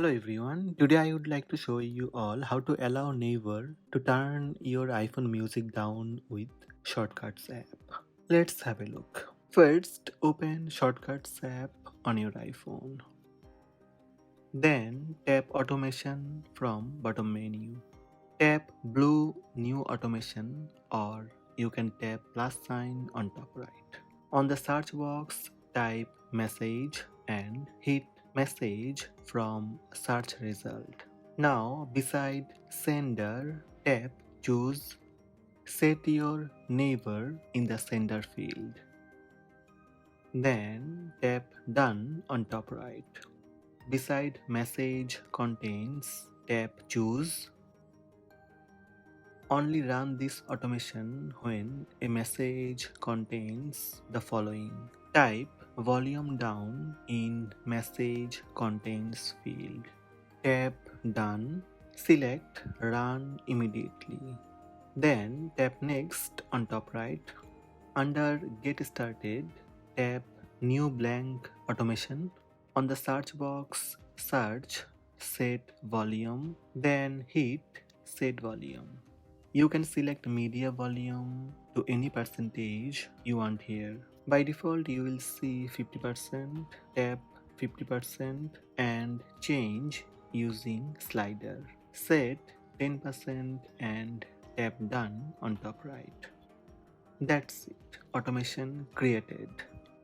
Hello everyone, today I would like to show you all how to allow neighbor to turn your iPhone music down with Shortcuts app. Let's have a look. First, open Shortcuts app on your iPhone. Then tap Automation from bottom menu. Tap blue New Automation or you can tap plus sign on top right. On the search box, type message and hit message from search result. Now beside sender, tap choose set your neighbor in the sender field. Then tap done on top right. Beside message contains, tap choose. Only run this automation when a message contains the following. Type volume down in message contains field. Tap done. Select run immediately. Then tap next on top right. Under get started, tap new blank automation. On the search box, search set volume, then hit set volume. You can select media volume to any percentage you want here. By default, you will see 50%, tap 50% and change using slider. Set 10% and tap done on top right. That's it. Automation created.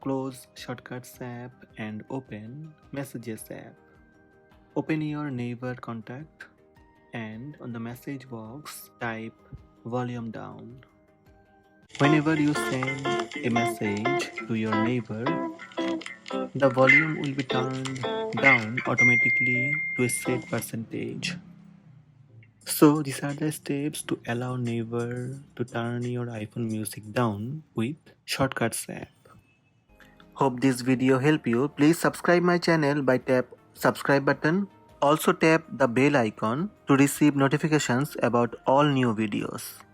Close Shortcuts app and open Messages app. Open your neighbor contact and on the message box type volume down. Whenever you send a message to your neighbor, the volume will be turned down automatically to a set percentage. So these are the steps to allow neighbor to turn your iPhone music down with Shortcuts app. Hope this video helped you. Please subscribe my channel by tap subscribe button. Also tap the bell icon to receive notifications about all new videos.